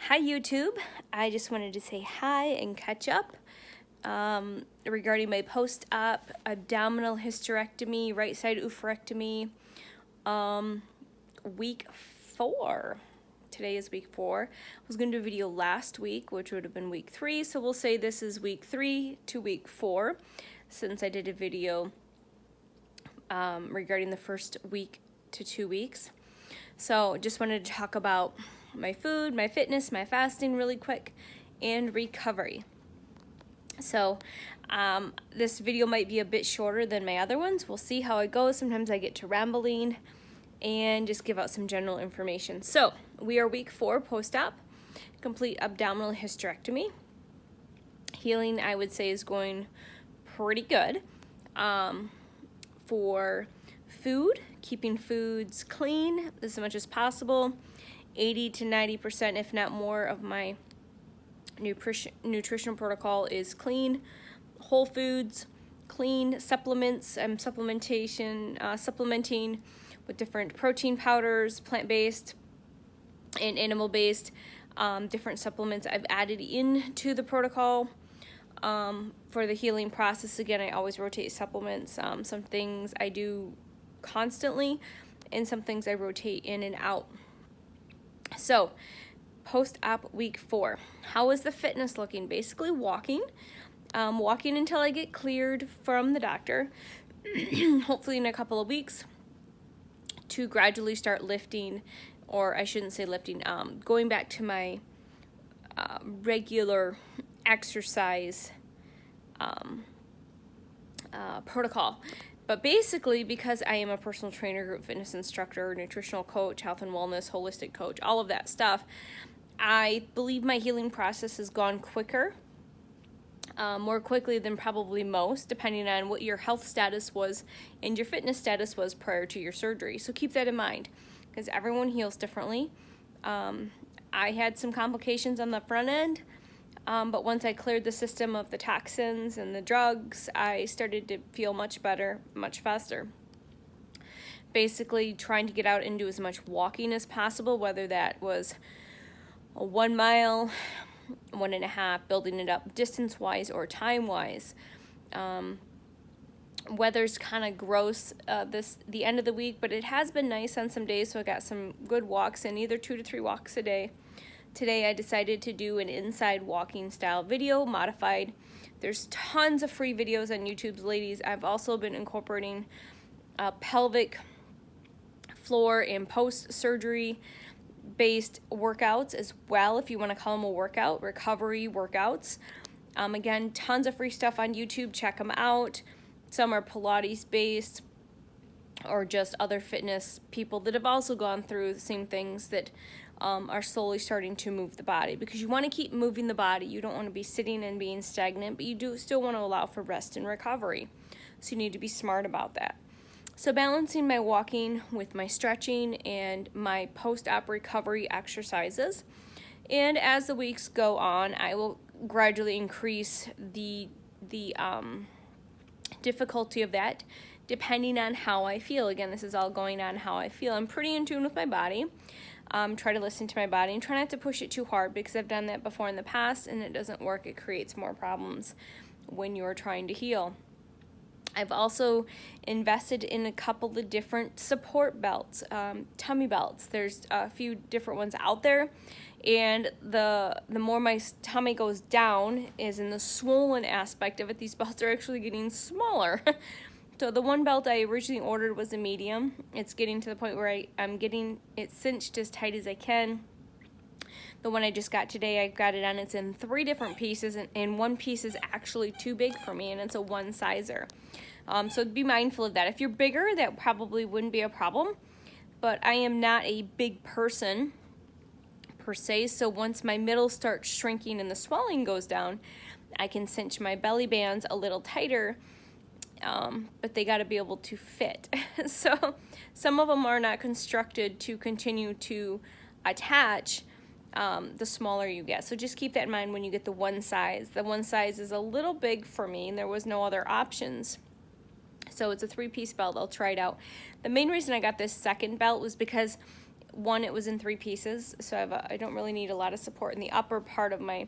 Hi YouTube, I just wanted to say hi and catch up regarding my post-op abdominal hysterectomy, right side oophorectomy, week 4. Today is week 4. I was going to do a video last week, which would have been week 3, so we'll say this is week 3 to week 4, since I did a video regarding the first week to 2 weeks. So just wanted to talk about my food, my fitness, my fasting really quick, and recovery. So this video might be a bit shorter than my other ones. We'll see how it goes. Sometimes I get to rambling and just give out some general information. So we are week 4 post-op, complete abdominal hysterectomy. Healing, I would say, is going pretty good. For food, keeping foods clean as much as possible. 80 to 90%, if not more, of my nutritional protocol is clean, whole foods, clean supplements. I'm supplementing with different protein powders, plant-based and animal-based, different supplements I've added into the protocol for the healing process. Again, I always rotate supplements. Some things I do constantly, and some things I rotate in and out. So, post-op week 4. How is the fitness looking? Basically walking. Walking until I get cleared from the doctor, hopefully in a couple of weeks, to gradually start lifting, or I shouldn't say lifting, going back to my regular exercise protocol. But basically, because I am a personal trainer, group fitness instructor, nutritional coach, health and wellness, holistic coach, all of that stuff, I believe my healing process has gone quicker, more quickly than probably most, depending on what your health status was and your fitness status was prior to your surgery. So keep that in mind, because everyone heals differently. I had some complications on the front end, but once I cleared the system of the toxins and the drugs, I started to feel much better, much faster. Basically trying to get out and do as much walking as possible, whether that was a 1 mile, 1.5, building it up distance-wise or time-wise. Weather's kind of gross the end of the week, but it has been nice on some days, so I got some good walks in, either 2 to 3 walks a day. Today I decided to do an inside walking style video, modified. There's tons of free videos on YouTube, ladies. I've also been incorporating pelvic floor and post-surgery based workouts as well, if you want to call them a workout, recovery workouts. Again, tons of free stuff on YouTube. Check them out. Some are Pilates based, or just other fitness people that have also gone through the same things that are slowly starting to move the body, because you want to keep moving the body. You don't want to be sitting and being stagnant, but you do still want to allow for rest and recovery. So you need to be smart about that. So balancing my walking with my stretching and my post-op recovery exercises. And as the weeks go on, I will gradually increase the difficulty of that, depending on how I feel. Again, this is all going on how I feel. I'm pretty in tune with my body. Try to listen to my body and try not to push it too hard, because I've done that before in the past and it doesn't work. It creates more problems when you're trying to heal. I've also invested in a couple of different support belts, tummy belts. There's a few different ones out there, and the more my tummy goes down is in the swollen aspect of it. These belts are actually getting smaller. So the one belt I originally ordered was a medium. It's getting to the point where I'm getting it cinched as tight as I can. The one I just got today, I got it on. It's in 3 different pieces, and one piece is actually too big for me, and it's a one-sizer. So be mindful of that. If you're bigger, that probably wouldn't be a problem, but I am not a big person per se, so once my middle starts shrinking and the swelling goes down, I can cinch my belly bands a little tighter, but they got to be able to fit. So some of them are not constructed to continue to attach the smaller you get. So just keep that in mind when you get the one size. The one size is a little big for me, and there was no other options. So it's a 3-piece belt. I'll try it out. The main reason I got this second belt was because one, it was in 3 pieces, so I don't really need a lot of support in the upper part of my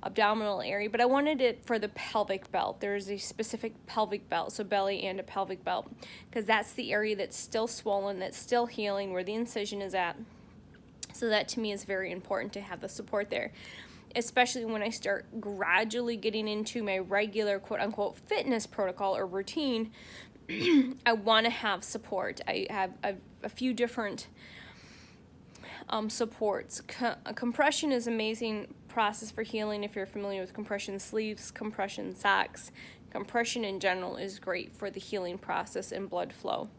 abdominal area, but I wanted it for the pelvic belt. There's a specific pelvic belt, so belly and a pelvic belt, because that's the area that's still swollen, that's still healing, where the incision is at. So that to me is very important to have the support there, especially when I start gradually getting into my regular quote-unquote fitness protocol or routine. I want to have support. I have a few different supports. Compression is an amazing process for healing if you're familiar with compression sleeves, compression socks. Compression in general is great for the healing process and blood flow.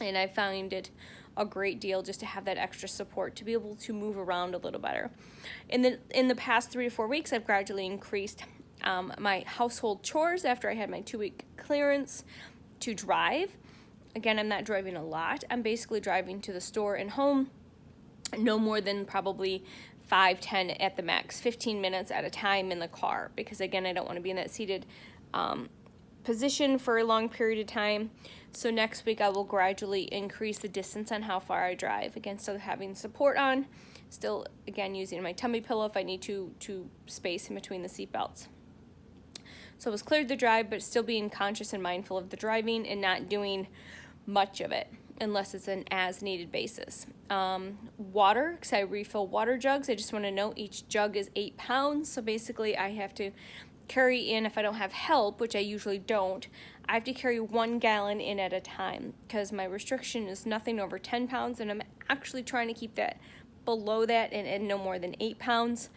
And I find it a great deal just to have that extra support to be able to move around a little better. In the past 3 to 4 weeks, I've gradually increased my household chores after I had my 2-week clearance to drive. Again, I'm not driving a lot. I'm basically driving to the store and home no more than probably 5-10 at the max, 15 minutes at a time in the car, because again, I don't want to be in that seated position for a long period of time. So next week I will gradually increase the distance on how far I drive. Again, still having support on, still again using my tummy pillow if I need to space in between the seat belts. So it was cleared to drive, but still being conscious and mindful of the driving and not doing much of it unless it's an as needed basis. Water, because I refill water jugs. I just want to note each jug is 8 pounds. So basically I have to carry in, if I don't have help, which I usually don't, I have to carry 1 gallon in at a time because my restriction is nothing over 10 pounds, and I'm actually trying to keep that below that and no more than 8 pounds,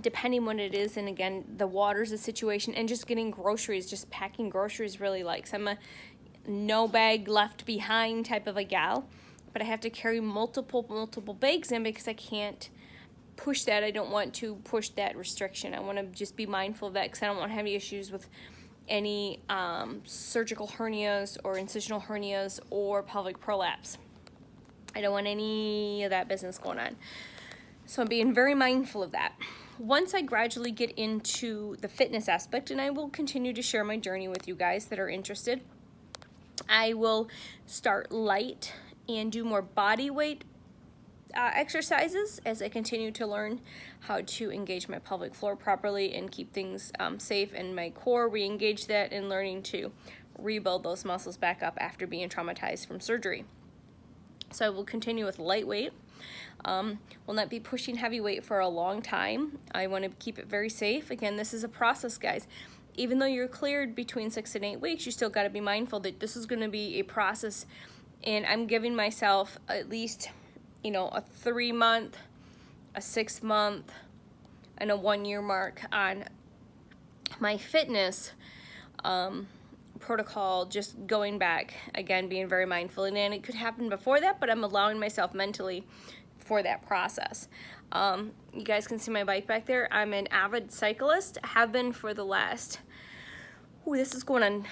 depending what it is. And again, the water's a situation, and just getting groceries, just packing groceries really likes. I'm a no bag left behind type of a gal, but I have to carry multiple bags in because I can't push that. I don't want to push that restriction. I want to just be mindful of that because I don't want to have any issues with any surgical hernias or incisional hernias or pelvic prolapse. I don't want any of that business going on. So I'm being very mindful of that. Once I gradually get into the fitness aspect, and I will continue to share my journey with you guys that are interested, I will start light and do more body weight exercises as I continue to learn how to engage my pelvic floor properly and keep things safe, and my core, re-engage that, and learning to rebuild those muscles back up after being traumatized from surgery. So I will continue with lightweight. Will not be pushing heavy weight for a long time. I want to keep it very safe. Again, this is a process, guys. Even though you're cleared between 6 and 8 weeks, you still got to be mindful that this is going to be a process, and I'm giving myself at least, a 3-month, a 6-month, and a 1-year mark on my fitness protocol, just going back, again, being very mindful. And then it could happen before that, but I'm allowing myself mentally for that process. You guys can see my bike back there. I'm an avid cyclist, have been for the last, this is going on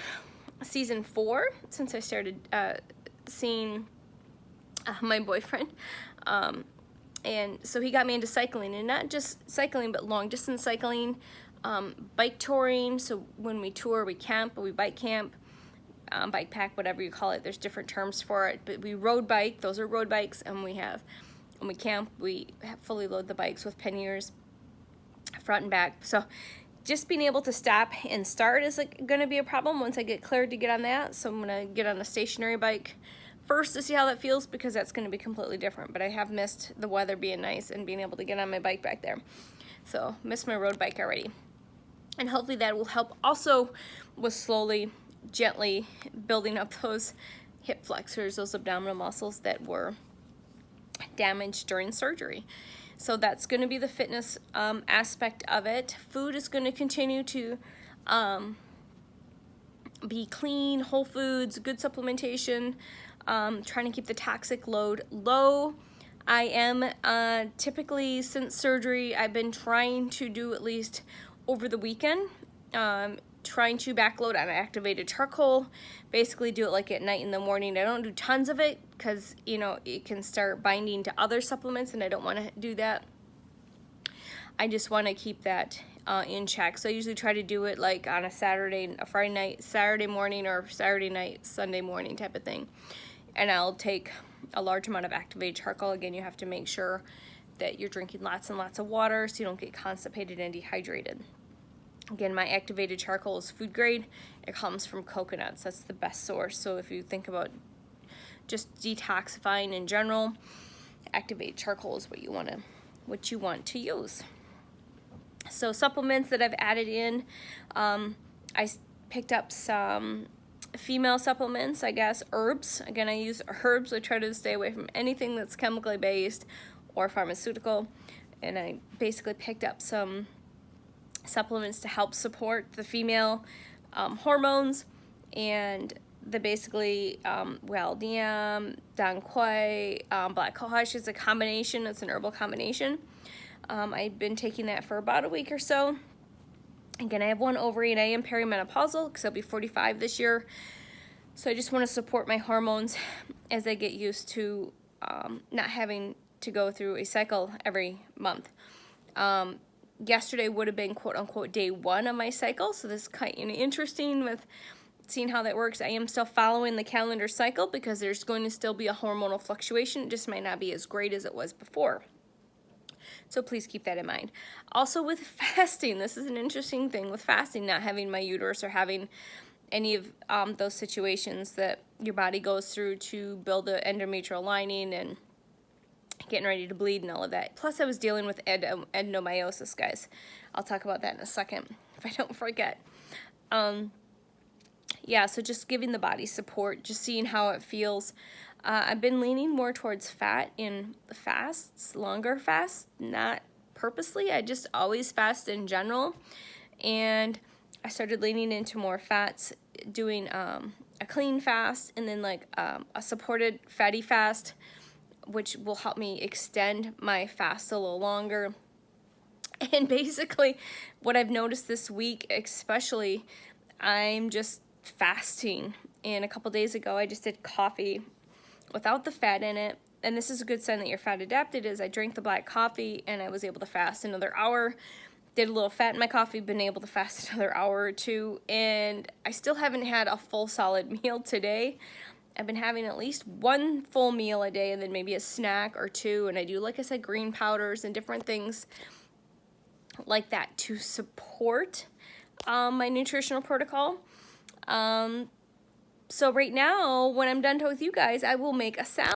season 4 since I started seeing my boyfriend. And so he got me into cycling, and not just cycling, but long distance cycling, bike touring. So when we tour, we camp, we bike camp, bike pack, whatever you call it. There's different terms for it, but we road bike, those are road bikes, and when we camp, we fully load the bikes with panniers, front and back. So just being able to stop and start is going to be a problem once I get cleared to get on that. So I'm going to get on a stationary bike first to see how that feels, because that's going to be completely different. But I have missed the weather being nice and being able to get on my bike back there. So missed my road bike already. And hopefully that will help also with slowly, gently building up those hip flexors, those abdominal muscles that were damaged during surgery. So that's going to be the fitness aspect of it. Food is going to continue to be clean, whole foods, good supplementation, trying to keep the toxic load low. I am typically, since surgery, I've been trying to do at least over the weekend, trying to backload on activated charcoal, basically do it like at night in the morning. I don't do tons of it because, it can start binding to other supplements, and I don't want to do that. I just want to keep that in check. So I usually try to do it like on a Saturday, a Friday night, Saturday morning, or Saturday night, Sunday morning type of thing. And I'll take a large amount of activated charcoal. Again, you have to make sure that you're drinking lots and lots of water so you don't get constipated and dehydrated. Again, my activated charcoal is food grade. It comes from coconuts. That's the best source. So if you think about just detoxifying in general, activated charcoal is what you want to use. So supplements that I've added in, I picked up some female supplements, I guess, herbs. Again, I use herbs. I try to stay away from anything that's chemically based or pharmaceutical. And I basically picked up some supplements to help support the female hormones, and the basically Waldiam, Dan Quai, Black Cohosh is a combination. It's an herbal combination. I've been taking that for about a week or so. Again, I have one ovary and I am perimenopausal because I'll be 45 this year. So I just want to support my hormones as I get used to not having to go through a cycle every month. Yesterday would have been quote unquote day 1 of my cycle. So this is kind of interesting with seeing how that works. I am still following the calendar cycle because there's going to still be a hormonal fluctuation. It just might not be as great as it was before. So please keep that in mind. Also with fasting, this is an interesting thing with fasting, not having my uterus or having any of those situations that your body goes through to build the endometrial lining and getting ready to bleed and all of that. Plus I was dealing with endomyosis, guys. I'll talk about that in a second if I don't forget. Yeah, so just giving the body support, just seeing how it feels. I've been leaning more towards fat in fasts, longer fasts, not purposely. I just always fast in general. And I started leaning into more fats, doing a clean fast and then like a supported fatty fast, which will help me extend my fast a little longer. And basically what I've noticed this week, especially, I'm just fasting. And a couple days ago, I just did coffee without the fat in it. And this is a good sign that you're fat adapted, is I drank the black coffee and I was able to fast another hour. Did a little fat in my coffee, been able to fast another hour or two. And I still haven't had a full solid meal today. I've been having at least one full meal a day and then maybe a snack or two. And I do, like I said, green powders and different things like that to support my nutritional protocol. So right now, when I'm done with you guys, I will make a salad.